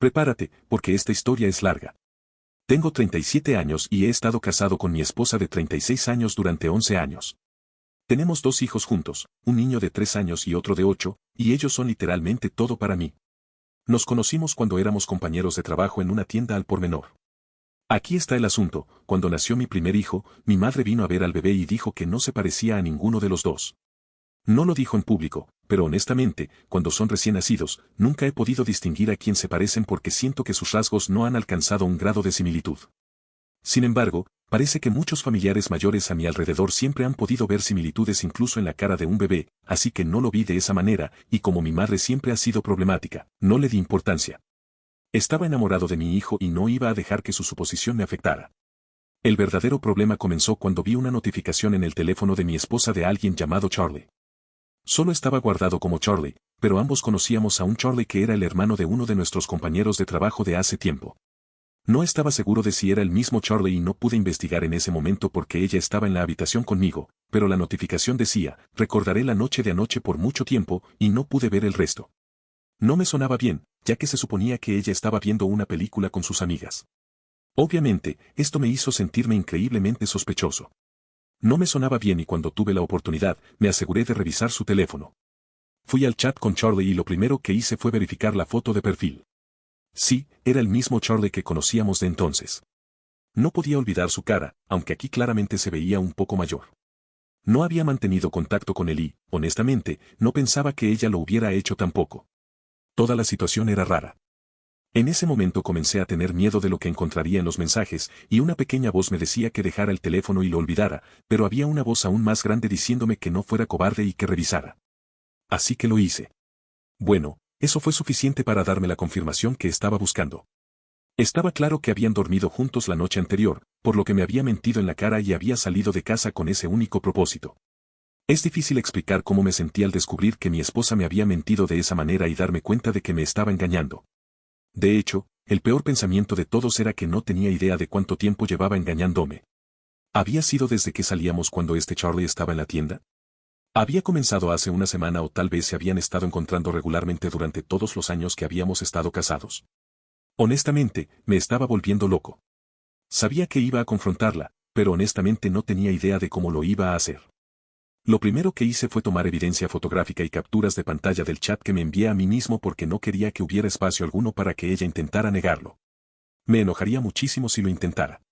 Prepárate, porque esta historia es larga. Tengo 37 años y he estado casado con mi esposa de 36 años durante 11 años. Tenemos 2 hijos juntos, un niño de 3 años y otro de 8, y ellos son literalmente todo para mí. Nos conocimos cuando éramos compañeros de trabajo en una tienda al por menor. Aquí está el asunto: cuando nació mi primer hijo, mi madre vino a ver al bebé y dijo que no se parecía a ninguno de los dos. No lo dijo en público, pero honestamente, cuando son recién nacidos, nunca he podido distinguir a quién se parecen porque siento que sus rasgos no han alcanzado un grado de similitud. Sin embargo, parece que muchos familiares mayores a mi alrededor siempre han podido ver similitudes incluso en la cara de un bebé, así que no lo vi de esa manera, y como mi madre siempre ha sido problemática, no le di importancia. Estaba enamorado de mi hijo y no iba a dejar que su suposición me afectara. El verdadero problema comenzó cuando vi una notificación en el teléfono de mi esposa de alguien llamado Charlie. Solo estaba guardado como Charlie, pero ambos conocíamos a un Charlie que era el hermano de uno de nuestros compañeros de trabajo de hace tiempo. No estaba seguro de si era el mismo Charlie y no pude investigar en ese momento porque ella estaba en la habitación conmigo, pero la notificación decía: recordaré la noche de anoche por mucho tiempo, y no pude ver el resto. No me sonaba bien, ya que se suponía que ella estaba viendo una película con sus amigas. Obviamente, esto me hizo sentirme increíblemente sospechoso. No me sonaba bien y cuando tuve la oportunidad, me aseguré de revisar su teléfono. Fui al chat con Charlie y lo primero que hice fue verificar la foto de perfil. Sí, era el mismo Charlie que conocíamos de entonces. No podía olvidar su cara, aunque aquí claramente se veía un poco mayor. No había mantenido contacto con él y, honestamente, no pensaba que ella lo hubiera hecho tampoco. Toda la situación era rara. En ese momento comencé a tener miedo de lo que encontraría en los mensajes, y una pequeña voz me decía que dejara el teléfono y lo olvidara, pero había una voz aún más grande diciéndome que no fuera cobarde y que revisara. Así que lo hice. Bueno, eso fue suficiente para darme la confirmación que estaba buscando. Estaba claro que habían dormido juntos la noche anterior, por lo que me había mentido en la cara y había salido de casa con ese único propósito. Es difícil explicar cómo me sentí al descubrir que mi esposa me había mentido de esa manera y darme cuenta de que me estaba engañando. De hecho, el peor pensamiento de todos era que no tenía idea de cuánto tiempo llevaba engañándome. ¿Había sido desde que salíamos cuando este Charlie estaba en la tienda? ¿Había comenzado hace una semana o tal vez se habían estado encontrando regularmente durante todos los años que habíamos estado casados? Honestamente, me estaba volviendo loco. Sabía que iba a confrontarla, pero honestamente no tenía idea de cómo lo iba a hacer. Lo primero que hice fue tomar evidencia fotográfica y capturas de pantalla del chat que me envié a mí mismo porque no quería que hubiera espacio alguno para que ella intentara negarlo. Me enojaría muchísimo si lo intentara.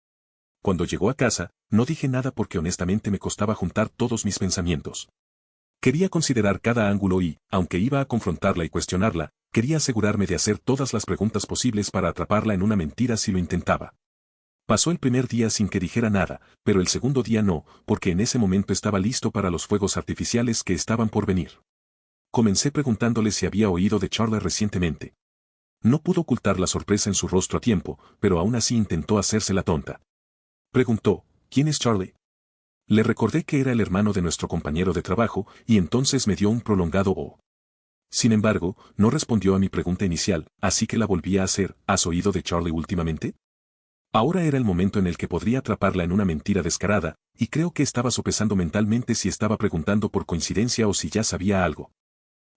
Cuando llegó a casa, no dije nada porque honestamente me costaba juntar todos mis pensamientos. Quería considerar cada ángulo y, aunque iba a confrontarla y cuestionarla, quería asegurarme de hacer todas las preguntas posibles para atraparla en una mentira si lo intentaba. Pasó el primer día sin que dijera nada, pero el segundo día no, porque en ese momento estaba listo para los fuegos artificiales que estaban por venir. Comencé preguntándole si había oído de Charlie recientemente. No pudo ocultar la sorpresa en su rostro a tiempo, pero aún así intentó hacerse la tonta. Preguntó: ¿quién es Charlie? Le recordé que era el hermano de nuestro compañero de trabajo, y entonces me dio un prolongado oh. Sin embargo, no respondió a mi pregunta inicial, así que la volví a hacer: ¿has oído de Charlie últimamente? Ahora era el momento en el que podría atraparla en una mentira descarada, y creo que estaba sopesando mentalmente si estaba preguntando por coincidencia o si ya sabía algo.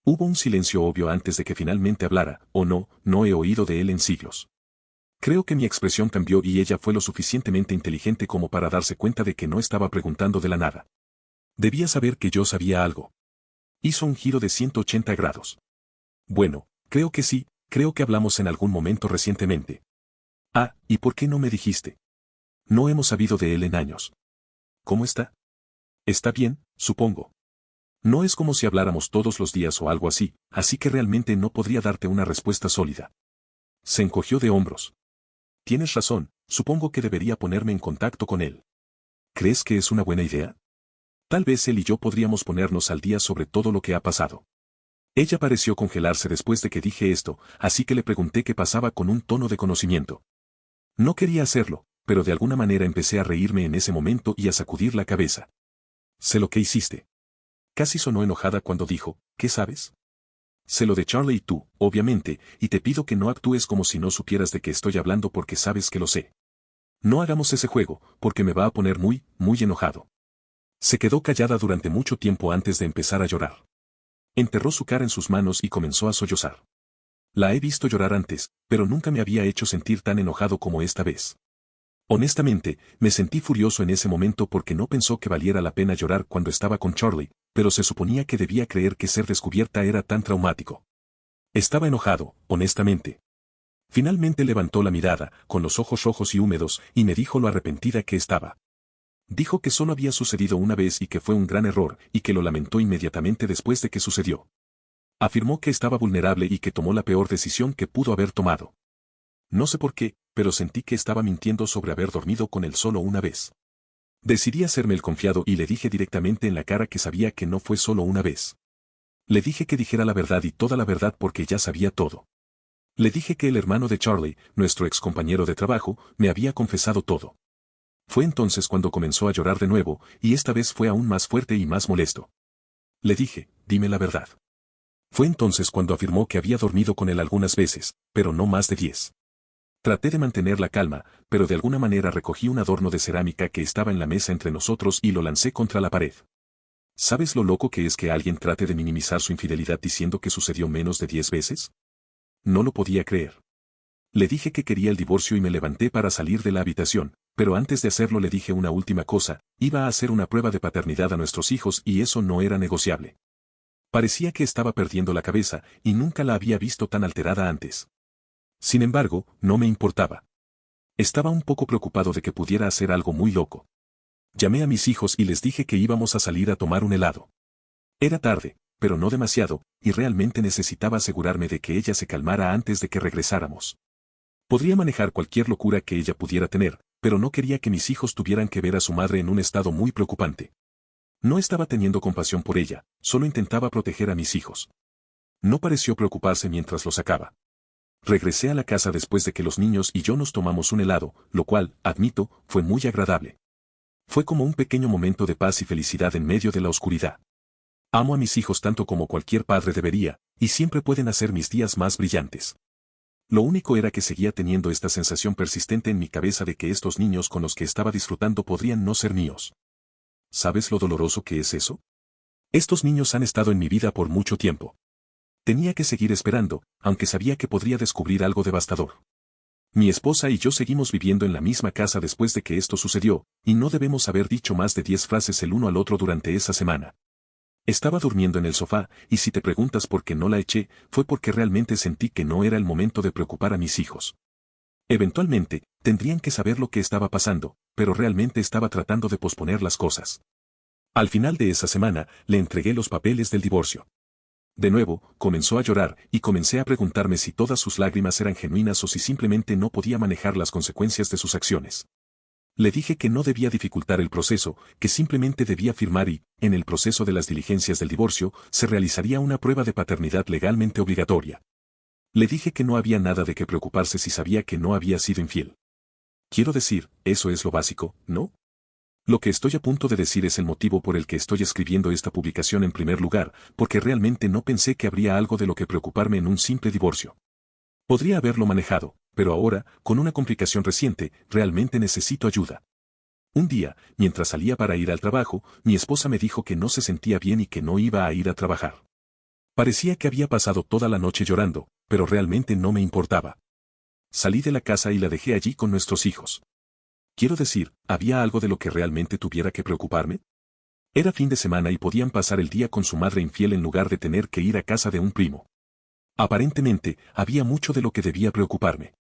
Hubo un silencio obvio antes de que finalmente hablara: «Oh no, no he oído de él en siglos». Creo que mi expresión cambió y ella fue lo suficientemente inteligente como para darse cuenta de que no estaba preguntando de la nada. Debía saber que yo sabía algo. Hizo un giro de 180 grados. Bueno, creo que sí, creo que hablamos en algún momento recientemente. Ah, ¿y por qué no me dijiste? No hemos sabido de él en años. ¿Cómo está? Está bien, supongo. No es como si habláramos todos los días o algo así que realmente no podría darte una respuesta sólida. Se encogió de hombros. Tienes razón, supongo que debería ponerme en contacto con él. ¿Crees que es una buena idea? Tal vez él y yo podríamos ponernos al día sobre todo lo que ha pasado. Ella pareció congelarse después de que dije esto, así que le pregunté qué pasaba con un tono de conocimiento. No quería hacerlo, pero de alguna manera empecé a reírme en ese momento y a sacudir la cabeza. Sé lo que hiciste. Casi sonó enojada cuando dijo: ¿qué sabes? Sé lo de Charlie y tú, obviamente, y te pido que no actúes como si no supieras de qué estoy hablando porque sabes que lo sé. No hagamos ese juego, porque me va a poner muy, muy enojado. Se quedó callada durante mucho tiempo antes de empezar a llorar. Enterró su cara en sus manos y comenzó a sollozar. La he visto llorar antes, pero nunca me había hecho sentir tan enojado como esta vez. Honestamente, me sentí furioso en ese momento porque no pensó que valiera la pena llorar cuando estaba con Charlie, pero se suponía que debía creer que ser descubierta era tan traumático. Estaba enojado, honestamente. Finalmente levantó la mirada, con los ojos rojos y húmedos, y me dijo lo arrepentida que estaba. Dijo que solo había sucedido una vez y que fue un gran error, y que lo lamentó inmediatamente después de que sucedió. Afirmó que estaba vulnerable y que tomó la peor decisión que pudo haber tomado. No sé por qué, pero sentí que estaba mintiendo sobre haber dormido con él solo una vez. Decidí hacerme el confiado y le dije directamente en la cara que sabía que no fue solo una vez. Le dije que dijera la verdad y toda la verdad porque ya sabía todo. Le dije que el hermano de Charlie, nuestro ex compañero de trabajo, me había confesado todo. Fue entonces cuando comenzó a llorar de nuevo, y esta vez fue aún más fuerte y más molesto. Le dije, dime la verdad. Fue entonces cuando afirmó que había dormido con él algunas veces, pero no más de 10. Traté de mantener la calma, pero de alguna manera recogí un adorno de cerámica que estaba en la mesa entre nosotros y lo lancé contra la pared. ¿Sabes lo loco que es que alguien trate de minimizar su infidelidad diciendo que sucedió menos de 10 veces? No lo podía creer. Le dije que quería el divorcio y me levanté para salir de la habitación, pero antes de hacerlo le dije una última cosa, iba a hacer una prueba de paternidad a nuestros hijos y eso no era negociable. Parecía que estaba perdiendo la cabeza y nunca la había visto tan alterada antes. Sin embargo, no me importaba. Estaba un poco preocupado de que pudiera hacer algo muy loco. Llamé a mis hijos y les dije que íbamos a salir a tomar un helado. Era tarde, pero no demasiado, y realmente necesitaba asegurarme de que ella se calmara antes de que regresáramos. Podría manejar cualquier locura que ella pudiera tener, pero no quería que mis hijos tuvieran que ver a su madre en un estado muy preocupante. No estaba teniendo compasión por ella, solo intentaba proteger a mis hijos. No pareció preocuparse mientras lo sacaba. Regresé a la casa después de que los niños y yo nos tomamos un helado, lo cual, admito, fue muy agradable. Fue como un pequeño momento de paz y felicidad en medio de la oscuridad. Amo a mis hijos tanto como cualquier padre debería, y siempre pueden hacer mis días más brillantes. Lo único era que seguía teniendo esta sensación persistente en mi cabeza de que estos niños con los que estaba disfrutando podrían no ser míos. ¿Sabes lo doloroso que es eso? Estos niños han estado en mi vida por mucho tiempo. Tenía que seguir esperando, aunque sabía que podría descubrir algo devastador. Mi esposa y yo seguimos viviendo en la misma casa después de que esto sucedió, y no debemos haber dicho más de 10 frases el uno al otro durante esa semana. Estaba durmiendo en el sofá, y si te preguntas por qué no la eché, fue porque realmente sentí que no era el momento de preocupar a mis hijos. Eventualmente, tendrían que saber lo que estaba pasando, pero realmente estaba tratando de posponer las cosas. Al final de esa semana, le entregué los papeles del divorcio. De nuevo, comenzó a llorar, y comencé a preguntarme si todas sus lágrimas eran genuinas o si simplemente no podía manejar las consecuencias de sus acciones. Le dije que no debía dificultar el proceso, que simplemente debía firmar y, en el proceso de las diligencias del divorcio, se realizaría una prueba de paternidad legalmente obligatoria. Le dije que no había nada de qué preocuparse si sabía que no había sido infiel. Quiero decir, eso es lo básico, ¿no? Lo que estoy a punto de decir es el motivo por el que estoy escribiendo esta publicación en primer lugar, porque realmente no pensé que habría algo de lo que preocuparme en un simple divorcio. Podría haberlo manejado, pero ahora, con una complicación reciente, realmente necesito ayuda. Un día, mientras salía para ir al trabajo, mi esposa me dijo que no se sentía bien y que no iba a ir a trabajar. Parecía que había pasado toda la noche llorando, pero realmente no me importaba. Salí de la casa y la dejé allí con nuestros hijos. Quiero decir, ¿había algo de lo que realmente tuviera que preocuparme? Era fin de semana y podían pasar el día con su madre infiel en lugar de tener que ir a casa de un primo. Aparentemente, había mucho de lo que debía preocuparme.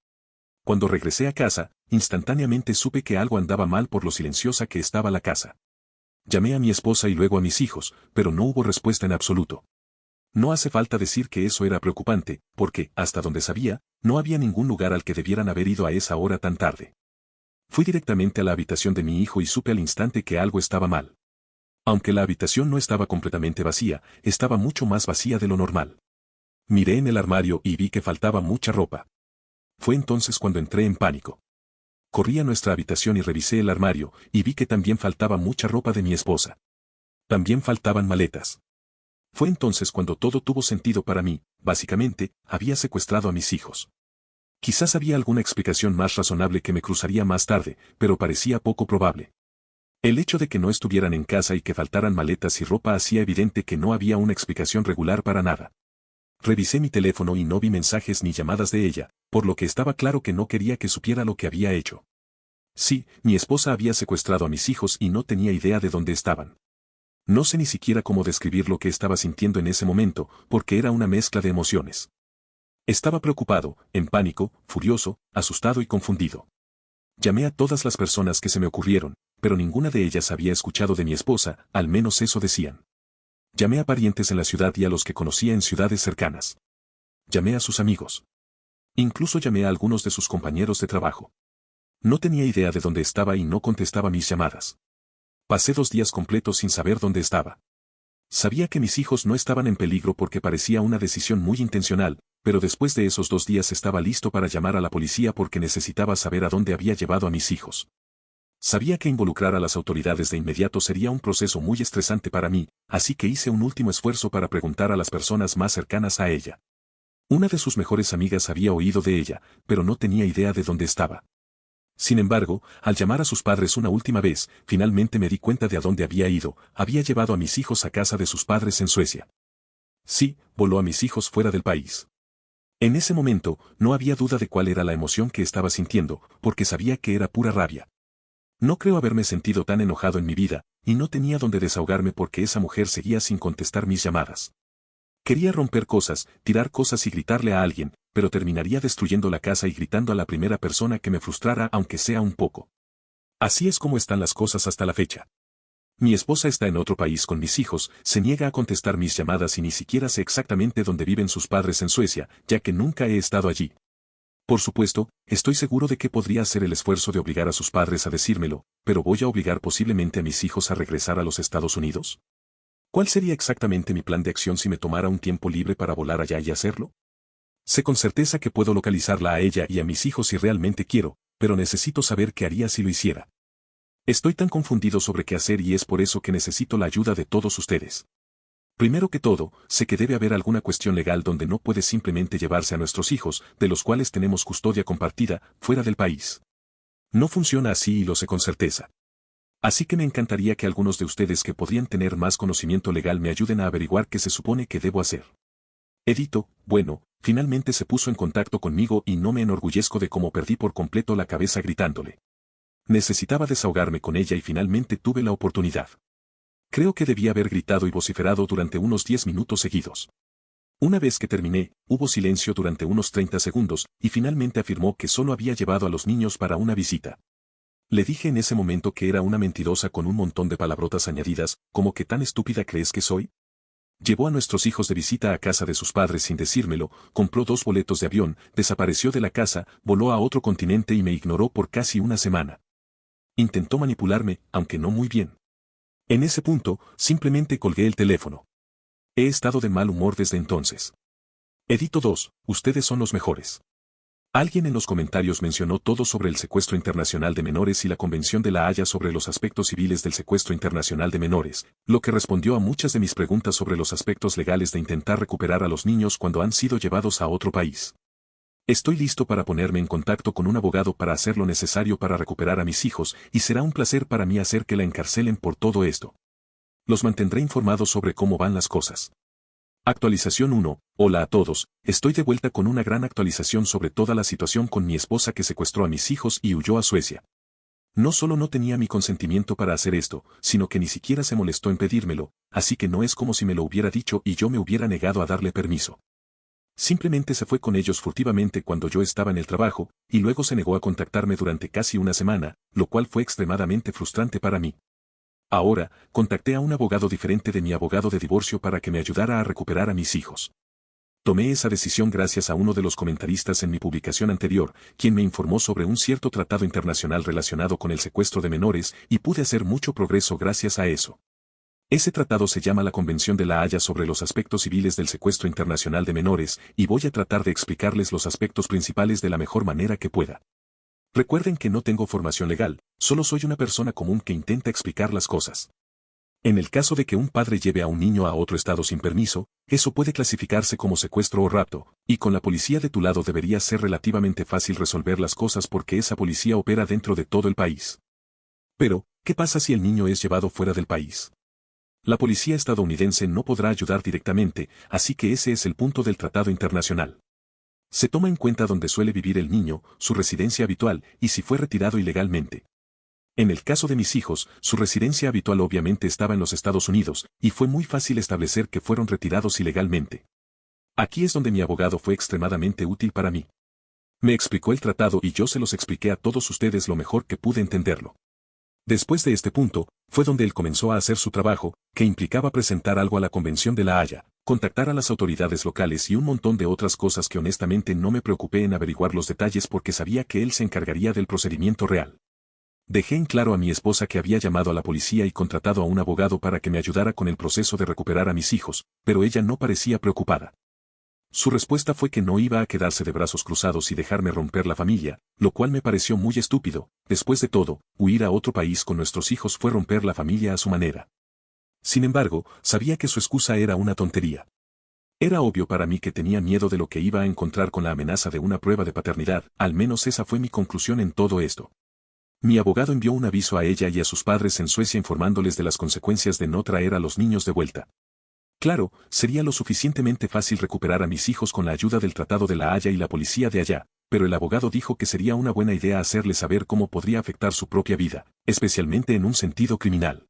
Cuando regresé a casa, instantáneamente supe que algo andaba mal por lo silenciosa que estaba la casa. Llamé a mi esposa y luego a mis hijos, pero no hubo respuesta en absoluto. No hace falta decir que eso era preocupante, porque, hasta donde sabía, no había ningún lugar al que debieran haber ido a esa hora tan tarde. Fui directamente a la habitación de mi hijo y supe al instante que algo estaba mal. Aunque la habitación no estaba completamente vacía, estaba mucho más vacía de lo normal. Miré en el armario y vi que faltaba mucha ropa. Fue entonces cuando entré en pánico. Corrí a nuestra habitación y revisé el armario, y vi que también faltaba mucha ropa de mi esposa. También faltaban maletas. Fue entonces cuando todo tuvo sentido para mí, básicamente, había secuestrado a mis hijos. Quizás había alguna explicación más razonable que me cruzaría más tarde, pero parecía poco probable. El hecho de que no estuvieran en casa y que faltaran maletas y ropa hacía evidente que no había una explicación regular para nada. Revisé mi teléfono y no vi mensajes ni llamadas de ella, por lo que estaba claro que no quería que supiera lo que había hecho. Sí, mi esposa había secuestrado a mis hijos y no tenía idea de dónde estaban. No sé ni siquiera cómo describir lo que estaba sintiendo en ese momento, porque era una mezcla de emociones. Estaba preocupado, en pánico, furioso, asustado y confundido. Llamé a todas las personas que se me ocurrieron, pero ninguna de ellas había escuchado de mi esposa, al menos eso decían. Llamé a parientes en la ciudad y a los que conocía en ciudades cercanas. Llamé a sus amigos. Incluso llamé a algunos de sus compañeros de trabajo. No tenía idea de dónde estaba y no contestaba mis llamadas. Pasé 2 días completos sin saber dónde estaba. Sabía que mis hijos no estaban en peligro porque parecía una decisión muy intencional, pero después de esos 2 días estaba listo para llamar a la policía porque necesitaba saber a dónde había llevado a mis hijos. Sabía que involucrar a las autoridades de inmediato sería un proceso muy estresante para mí, así que hice un último esfuerzo para preguntar a las personas más cercanas a ella. Una de sus mejores amigas había oído de ella, pero no tenía idea de dónde estaba. Sin embargo, al llamar a sus padres una última vez, finalmente me di cuenta de a dónde había ido, había llevado a mis hijos a casa de sus padres en Suecia. Sí, voló a mis hijos fuera del país. En ese momento, no había duda de cuál era la emoción que estaba sintiendo, porque sabía que era pura rabia. No creo haberme sentido tan enojado en mi vida, y no tenía dónde desahogarme porque esa mujer seguía sin contestar mis llamadas. Quería romper cosas, tirar cosas y gritarle a alguien, pero terminaría destruyendo la casa y gritando a la primera persona que me frustrara aunque sea un poco. Así es como están las cosas hasta la fecha. Mi esposa está en otro país con mis hijos, se niega a contestar mis llamadas y ni siquiera sé exactamente dónde viven sus padres en Suecia, ya que nunca he estado allí. Por supuesto, estoy seguro de que podría hacer el esfuerzo de obligar a sus padres a decírmelo, pero ¿voy a obligar posiblemente a mis hijos a regresar a los Estados Unidos? ¿Cuál sería exactamente mi plan de acción si me tomara un tiempo libre para volar allá y hacerlo? Sé con certeza que puedo localizarla a ella y a mis hijos si realmente quiero, pero necesito saber qué haría si lo hiciera. Estoy tan confundido sobre qué hacer y es por eso que necesito la ayuda de todos ustedes. Primero que todo, sé que debe haber alguna cuestión legal donde no puede simplemente llevarse a nuestros hijos, de los cuales tenemos custodia compartida, fuera del país. No funciona así y lo sé con certeza. Así que me encantaría que algunos de ustedes que podrían tener más conocimiento legal me ayuden a averiguar qué se supone que debo hacer. Edito, bueno, finalmente se puso en contacto conmigo y no me enorgullezco de cómo perdí por completo la cabeza gritándole. Necesitaba desahogarme con ella y finalmente tuve la oportunidad. Creo que debía haber gritado y vociferado durante unos 10 minutos seguidos. Una vez que terminé, hubo silencio durante unos 30 segundos, y finalmente afirmó que solo había llevado a los niños para una visita. Le dije en ese momento que era una mentirosa con un montón de palabrotas añadidas, como que tan estúpida crees que soy. Llevó a nuestros hijos de visita a casa de sus padres sin decírmelo, compró 2 boletos de avión, desapareció de la casa, voló a otro continente y me ignoró por casi una semana. Intentó manipularme, aunque no muy bien. En ese punto, simplemente colgué el teléfono. He estado de mal humor desde entonces. Edito 2, ustedes son los mejores. Alguien en los comentarios mencionó todo sobre el secuestro internacional de menores y la Convención de la Haya sobre los aspectos civiles del secuestro internacional de menores, lo que respondió a muchas de mis preguntas sobre los aspectos legales de intentar recuperar a los niños cuando han sido llevados a otro país. Estoy listo para ponerme en contacto con un abogado para hacer lo necesario para recuperar a mis hijos y será un placer para mí hacer que la encarcelen por todo esto. Los mantendré informados sobre cómo van las cosas. Actualización 1. Hola a todos, estoy de vuelta con una gran actualización sobre toda la situación con mi esposa que secuestró a mis hijos y huyó a Suecia. No solo no tenía mi consentimiento para hacer esto, sino que ni siquiera se molestó en pedírmelo, así que no es como si me lo hubiera dicho y yo me hubiera negado a darle permiso. Simplemente se fue con ellos furtivamente cuando yo estaba en el trabajo, y luego se negó a contactarme durante casi una semana, lo cual fue extremadamente frustrante para mí. Ahora, contacté a un abogado diferente de mi abogado de divorcio para que me ayudara a recuperar a mis hijos. Tomé esa decisión gracias a uno de los comentaristas en mi publicación anterior, quien me informó sobre un cierto tratado internacional relacionado con el secuestro de menores y pude hacer mucho progreso gracias a eso. Ese tratado se llama la Convención de la Haya sobre los aspectos civiles del secuestro internacional de menores, y voy a tratar de explicarles los aspectos principales de la mejor manera que pueda. Recuerden que no tengo formación legal, solo soy una persona común que intenta explicar las cosas. En el caso de que un padre lleve a un niño a otro estado sin permiso, eso puede clasificarse como secuestro o rapto, y con la policía de tu lado debería ser relativamente fácil resolver las cosas porque esa policía opera dentro de todo el país. Pero, ¿qué pasa si el niño es llevado fuera del país? La policía estadounidense no podrá ayudar directamente, así que ese es el punto del tratado internacional. Se toma en cuenta dónde suele vivir el niño, su residencia habitual, y si fue retirado ilegalmente. En el caso de mis hijos, su residencia habitual obviamente estaba en los Estados Unidos, y fue muy fácil establecer que fueron retirados ilegalmente. Aquí es donde mi abogado fue extremadamente útil para mí. Me explicó el tratado y yo se los expliqué a todos ustedes lo mejor que pude entenderlo. Después de este punto, fue donde él comenzó a hacer su trabajo, que implicaba presentar algo a la Convención de la Haya, contactar a las autoridades locales y un montón de otras cosas que honestamente no me preocupé en averiguar los detalles porque sabía que él se encargaría del procedimiento real. Dejé en claro a mi esposa que había llamado a la policía y contratado a un abogado para que me ayudara con el proceso de recuperar a mis hijos, pero ella no parecía preocupada. Su respuesta fue que no iba a quedarse de brazos cruzados y dejarme romper la familia, lo cual me pareció muy estúpido. Después de todo, huir a otro país con nuestros hijos fue romper la familia a su manera. Sin embargo, sabía que su excusa era una tontería. Era obvio para mí que tenía miedo de lo que iba a encontrar con la amenaza de una prueba de paternidad, al menos esa fue mi conclusión en todo esto. Mi abogado envió un aviso a ella y a sus padres en Suecia informándoles de las consecuencias de no traer a los niños de vuelta. Claro, sería lo suficientemente fácil recuperar a mis hijos con la ayuda del Tratado de la Haya y la policía de allá, pero el abogado dijo que sería una buena idea hacerles saber cómo podría afectar su propia vida, especialmente en un sentido criminal.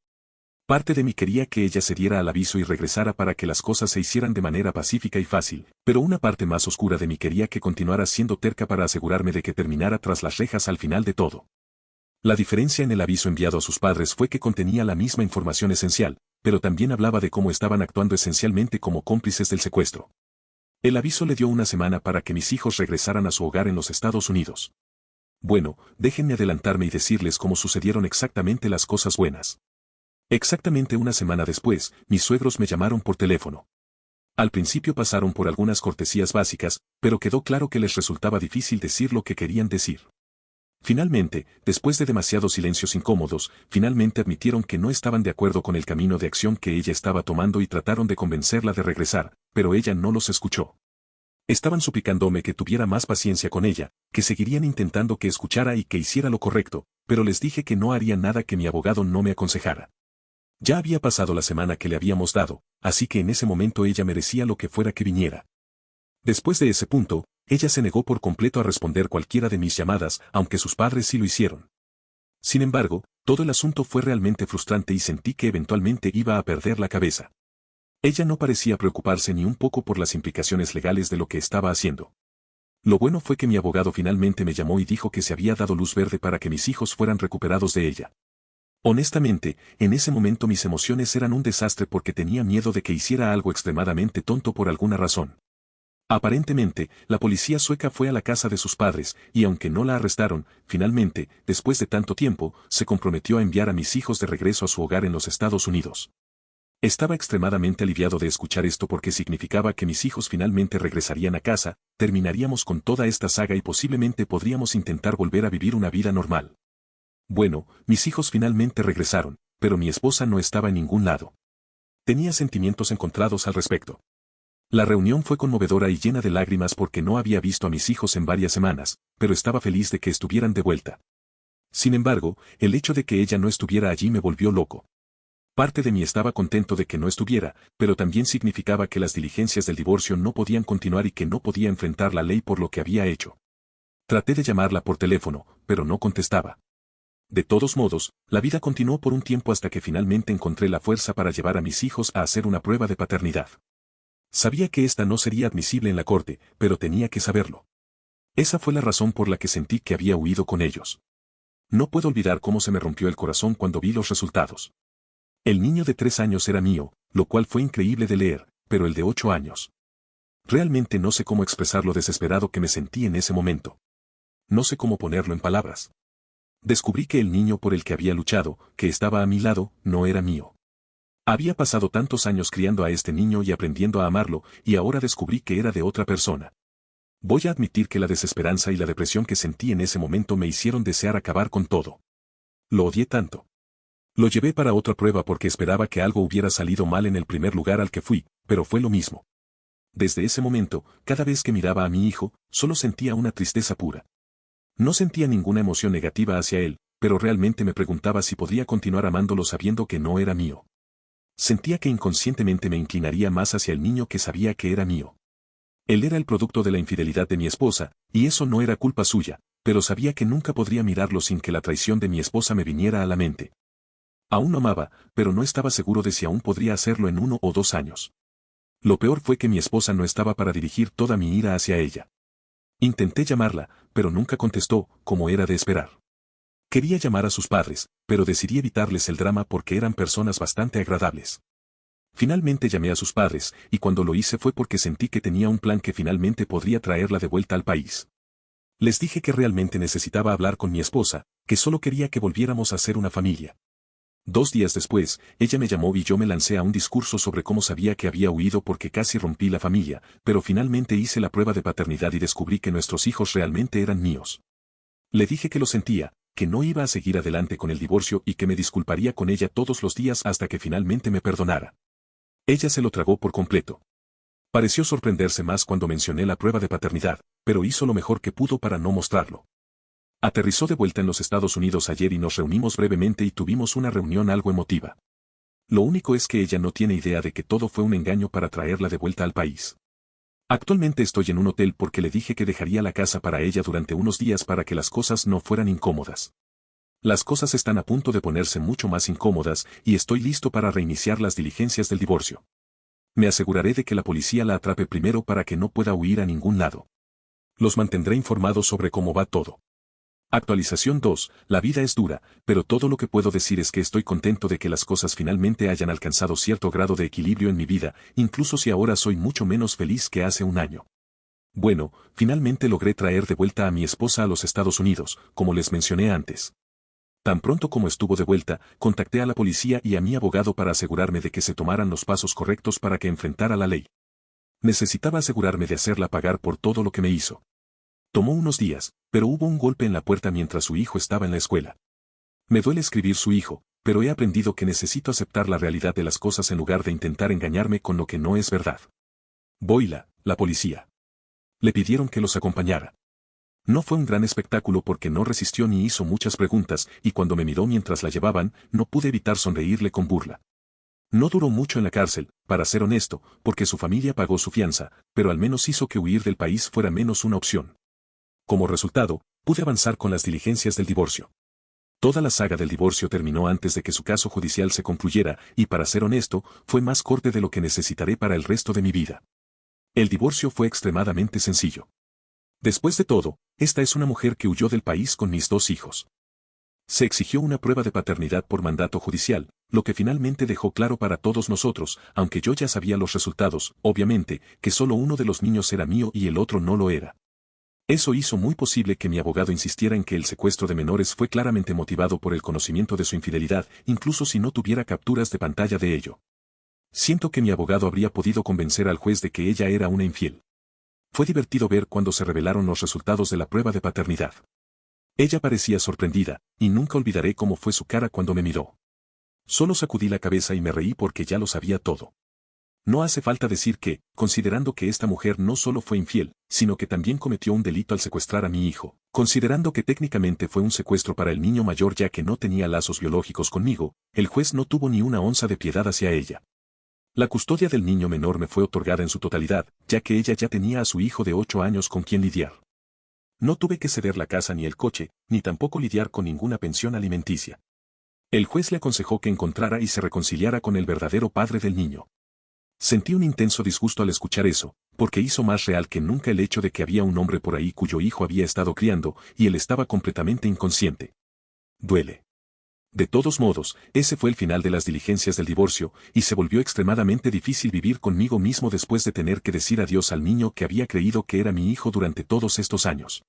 Parte de mí quería que ella se diera al aviso y regresara para que las cosas se hicieran de manera pacífica y fácil, pero una parte más oscura de mí quería que continuara siendo terca para asegurarme de que terminara tras las rejas al final de todo. La diferencia en el aviso enviado a sus padres fue que contenía la misma información esencial, pero también hablaba de cómo estaban actuando esencialmente como cómplices del secuestro. El aviso le dio una semana para que mis hijos regresaran a su hogar en los Estados Unidos. Bueno, déjenme adelantarme y decirles cómo sucedieron exactamente las cosas buenas. Exactamente una semana después, mis suegros me llamaron por teléfono. Al principio pasaron por algunas cortesías básicas, pero quedó claro que les resultaba difícil decir lo que querían decir. Finalmente, después de demasiados silencios incómodos, finalmente admitieron que no estaban de acuerdo con el camino de acción que ella estaba tomando y trataron de convencerla de regresar, pero ella no los escuchó. Estaban suplicándome que tuviera más paciencia con ella, que seguirían intentando que escuchara y que hiciera lo correcto, pero les dije que no haría nada que mi abogado no me aconsejara. Ya había pasado la semana que le habíamos dado, así que en ese momento ella merecía lo que fuera que viniera. Después de ese punto, ella se negó por completo a responder cualquiera de mis llamadas, aunque sus padres sí lo hicieron. Sin embargo, todo el asunto fue realmente frustrante y sentí que eventualmente iba a perder la cabeza. Ella no parecía preocuparse ni un poco por las implicaciones legales de lo que estaba haciendo. Lo bueno fue que mi abogado finalmente me llamó y dijo que se había dado luz verde para que mis hijos fueran recuperados de ella. Honestamente, en ese momento mis emociones eran un desastre porque tenía miedo de que hiciera algo extremadamente tonto por alguna razón. Aparentemente, la policía sueca fue a la casa de sus padres, y aunque no la arrestaron, finalmente, después de tanto tiempo, se comprometió a enviar a mis hijos de regreso a su hogar en los Estados Unidos. Estaba extremadamente aliviado de escuchar esto porque significaba que mis hijos finalmente regresarían a casa, terminaríamos con toda esta saga y posiblemente podríamos intentar volver a vivir una vida normal. Bueno, mis hijos finalmente regresaron, pero mi esposa no estaba en ningún lado. Tenía sentimientos encontrados al respecto. La reunión fue conmovedora y llena de lágrimas porque no había visto a mis hijos en varias semanas, pero estaba feliz de que estuvieran de vuelta. Sin embargo, el hecho de que ella no estuviera allí me volvió loco. Parte de mí estaba contento de que no estuviera, pero también significaba que las diligencias del divorcio no podían continuar y que no podía enfrentar la ley por lo que había hecho. Traté de llamarla por teléfono, pero no contestaba. De todos modos, la vida continuó por un tiempo hasta que finalmente encontré la fuerza para llevar a mis hijos a hacer una prueba de paternidad. Sabía que esta no sería admisible en la corte, pero tenía que saberlo. Esa fue la razón por la que sentí que había huido con ellos. No puedo olvidar cómo se me rompió el corazón cuando vi los resultados. El niño de 3 años era mío, lo cual fue increíble de leer, pero el de 8 años. Realmente no sé cómo expresar lo desesperado que me sentí en ese momento. No sé cómo ponerlo en palabras. Descubrí que el niño por el que había luchado, que estaba a mi lado, no era mío. Había pasado tantos años criando a este niño y aprendiendo a amarlo, y ahora descubrí que era de otra persona. Voy a admitir que la desesperanza y la depresión que sentí en ese momento me hicieron desear acabar con todo. Lo odié tanto. Lo llevé para otra prueba porque esperaba que algo hubiera salido mal en el primer lugar al que fui, pero fue lo mismo. Desde ese momento, cada vez que miraba a mi hijo, solo sentía una tristeza pura. No sentía ninguna emoción negativa hacia él, pero realmente me preguntaba si podría continuar amándolo sabiendo que no era mío. Sentía que inconscientemente me inclinaría más hacia el niño que sabía que era mío. Él era el producto de la infidelidad de mi esposa, y eso no era culpa suya, pero sabía que nunca podría mirarlo sin que la traición de mi esposa me viniera a la mente. Aún lo amaba, pero no estaba seguro de si aún podría hacerlo en 1 o 2 años. Lo peor fue que mi esposa no estaba para dirigir toda mi ira hacia ella. Intenté llamarla, pero nunca contestó, como era de esperar. Quería llamar a sus padres, pero decidí evitarles el drama porque eran personas bastante agradables. Finalmente llamé a sus padres, y cuando lo hice fue porque sentí que tenía un plan que finalmente podría traerla de vuelta al país. Les dije que realmente necesitaba hablar con mi esposa, que solo quería que volviéramos a ser una familia. 2 días después, ella me llamó y yo me lancé a un discurso sobre cómo sabía que había huido porque casi rompí la familia, pero finalmente hice la prueba de paternidad y descubrí que nuestros hijos realmente eran míos. Le dije que lo sentía, que no iba a seguir adelante con el divorcio y que me disculparía con ella todos los días hasta que finalmente me perdonara. Ella se lo tragó por completo. Pareció sorprenderse más cuando mencioné la prueba de paternidad, pero hizo lo mejor que pudo para no mostrarlo. Aterrizó de vuelta en los Estados Unidos ayer y nos reunimos brevemente y tuvimos una reunión algo emotiva. Lo único es que ella no tiene idea de que todo fue un engaño para traerla de vuelta al país. Actualmente estoy en un hotel porque le dije que dejaría la casa para ella durante unos días para que las cosas no fueran incómodas. Las cosas están a punto de ponerse mucho más incómodas y estoy listo para reiniciar las diligencias del divorcio. Me aseguraré de que la policía la atrape primero para que no pueda huir a ningún lado. Los mantendré informados sobre cómo va todo. Actualización 2. La vida es dura, pero todo lo que puedo decir es que estoy contento de que las cosas finalmente hayan alcanzado cierto grado de equilibrio en mi vida, incluso si ahora soy mucho menos feliz que hace un año. Bueno, finalmente logré traer de vuelta a mi esposa a los Estados Unidos, como les mencioné antes. Tan pronto como estuvo de vuelta, contacté a la policía y a mi abogado para asegurarme de que se tomaran los pasos correctos para que enfrentara la ley. Necesitaba asegurarme de hacerla pagar por todo lo que me hizo. Tomó unos días, pero hubo un golpe en la puerta mientras su hijo estaba en la escuela. Me duele escribir su hijo, pero he aprendido que necesito aceptar la realidad de las cosas en lugar de intentar engañarme con lo que no es verdad. Boyla, la policía. Le pidieron que los acompañara. No fue un gran espectáculo porque no resistió ni hizo muchas preguntas, y cuando me miró mientras la llevaban, no pude evitar sonreírle con burla. No duró mucho en la cárcel, para ser honesto, porque su familia pagó su fianza, pero al menos hizo que huir del país fuera menos una opción. Como resultado, pude avanzar con las diligencias del divorcio. Toda la saga del divorcio terminó antes de que su caso judicial se concluyera, y para ser honesto, fue más corte de lo que necesitaré para el resto de mi vida. El divorcio fue extremadamente sencillo. Después de todo, esta es una mujer que huyó del país con mis 2 hijos. Se exigió una prueba de paternidad por mandato judicial, lo que finalmente dejó claro para todos nosotros, aunque yo ya sabía los resultados, obviamente, que solo uno de los niños era mío y el otro no lo era. Eso hizo muy posible que mi abogado insistiera en que el secuestro de menores fue claramente motivado por el conocimiento de su infidelidad, incluso si no tuviera capturas de pantalla de ello. Siento que mi abogado habría podido convencer al juez de que ella era una infiel. Fue divertido ver cuando se revelaron los resultados de la prueba de paternidad. Ella parecía sorprendida, y nunca olvidaré cómo fue su cara cuando me miró. Solo sacudí la cabeza y me reí porque ya lo sabía todo. No hace falta decir que, considerando que esta mujer no solo fue infiel, sino que también cometió un delito al secuestrar a mi hijo, considerando que técnicamente fue un secuestro para el niño mayor ya que no tenía lazos biológicos conmigo, el juez no tuvo ni una onza de piedad hacia ella. La custodia del niño menor me fue otorgada en su totalidad, ya que ella ya tenía a su hijo de 8 años con quien lidiar. No tuve que ceder la casa ni el coche, ni tampoco lidiar con ninguna pensión alimenticia. El juez le aconsejó que encontrara y se reconciliara con el verdadero padre del niño. Sentí un intenso disgusto al escuchar eso, porque hizo más real que nunca el hecho de que había un hombre por ahí cuyo hijo había estado criando, y él estaba completamente inconsciente. Duele. De todos modos, ese fue el final de las diligencias del divorcio, y se volvió extremadamente difícil vivir conmigo mismo después de tener que decir adiós al niño que había creído que era mi hijo durante todos estos años.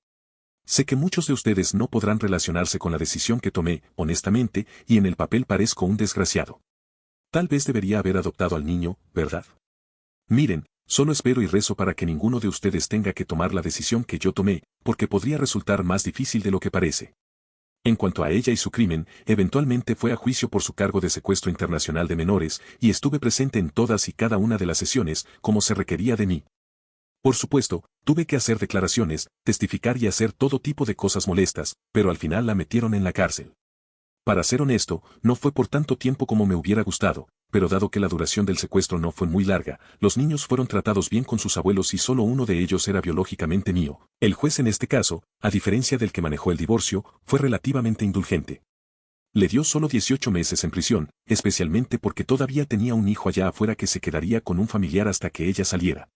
Sé que muchos de ustedes no podrán relacionarse con la decisión que tomé, honestamente, y en el papel parezco un desgraciado. Tal vez debería haber adoptado al niño, ¿verdad? Miren, solo espero y rezo para que ninguno de ustedes tenga que tomar la decisión que yo tomé, porque podría resultar más difícil de lo que parece. En cuanto a ella y su crimen, eventualmente fue a juicio por su cargo de secuestro internacional de menores, y estuve presente en todas y cada una de las sesiones, como se requería de mí. Por supuesto, tuve que hacer declaraciones, testificar y hacer todo tipo de cosas molestas, pero al final la metieron en la cárcel. Para ser honesto, no fue por tanto tiempo como me hubiera gustado, pero dado que la duración del secuestro no fue muy larga, los niños fueron tratados bien con sus abuelos y solo uno de ellos era biológicamente mío. El juez en este caso, a diferencia del que manejó el divorcio, fue relativamente indulgente. Le dio solo 18 meses en prisión, especialmente porque todavía tenía un hijo allá afuera que se quedaría con un familiar hasta que ella saliera.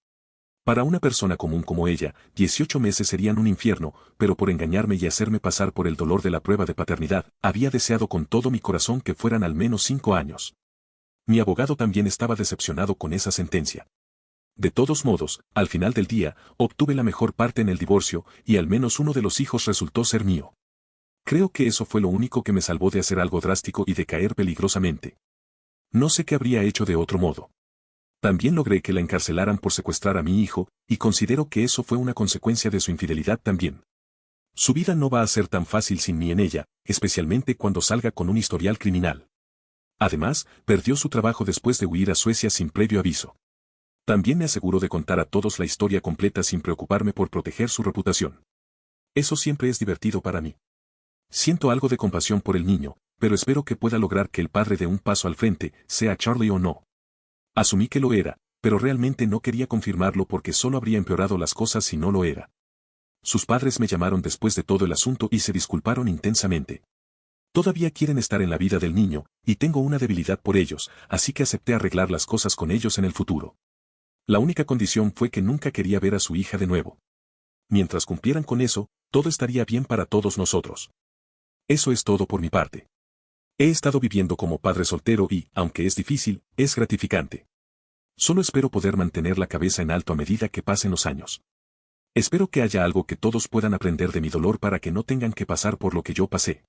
Para una persona común como ella, 18 meses serían un infierno, pero por engañarme y hacerme pasar por el dolor de la prueba de paternidad, había deseado con todo mi corazón que fueran al menos 5 años. Mi abogado también estaba decepcionado con esa sentencia. De todos modos, al final del día, obtuve la mejor parte en el divorcio, y al menos uno de los hijos resultó ser mío. Creo que eso fue lo único que me salvó de hacer algo drástico y de caer peligrosamente. No sé qué habría hecho de otro modo. También logré que la encarcelaran por secuestrar a mi hijo, y considero que eso fue una consecuencia de su infidelidad también. Su vida no va a ser tan fácil sin mí en ella, especialmente cuando salga con un historial criminal. Además, perdió su trabajo después de huir a Suecia sin previo aviso. También me aseguró de contar a todos la historia completa sin preocuparme por proteger su reputación. Eso siempre es divertido para mí. Siento algo de compasión por el niño, pero espero que pueda lograr que el padre dé un paso al frente, sea Charlie o no. Asumí que lo era, pero realmente no quería confirmarlo porque solo habría empeorado las cosas si no lo era. Sus padres me llamaron después de todo el asunto y se disculparon intensamente. Todavía quieren estar en la vida del niño, y tengo una debilidad por ellos, así que acepté arreglar las cosas con ellos en el futuro. La única condición fue que nunca quería ver a su hija de nuevo. Mientras cumplieran con eso, todo estaría bien para todos nosotros. Eso es todo por mi parte. He estado viviendo como padre soltero y, aunque es difícil, es gratificante. Solo espero poder mantener la cabeza en alto a medida que pasen los años. Espero que haya algo que todos puedan aprender de mi dolor para que no tengan que pasar por lo que yo pasé.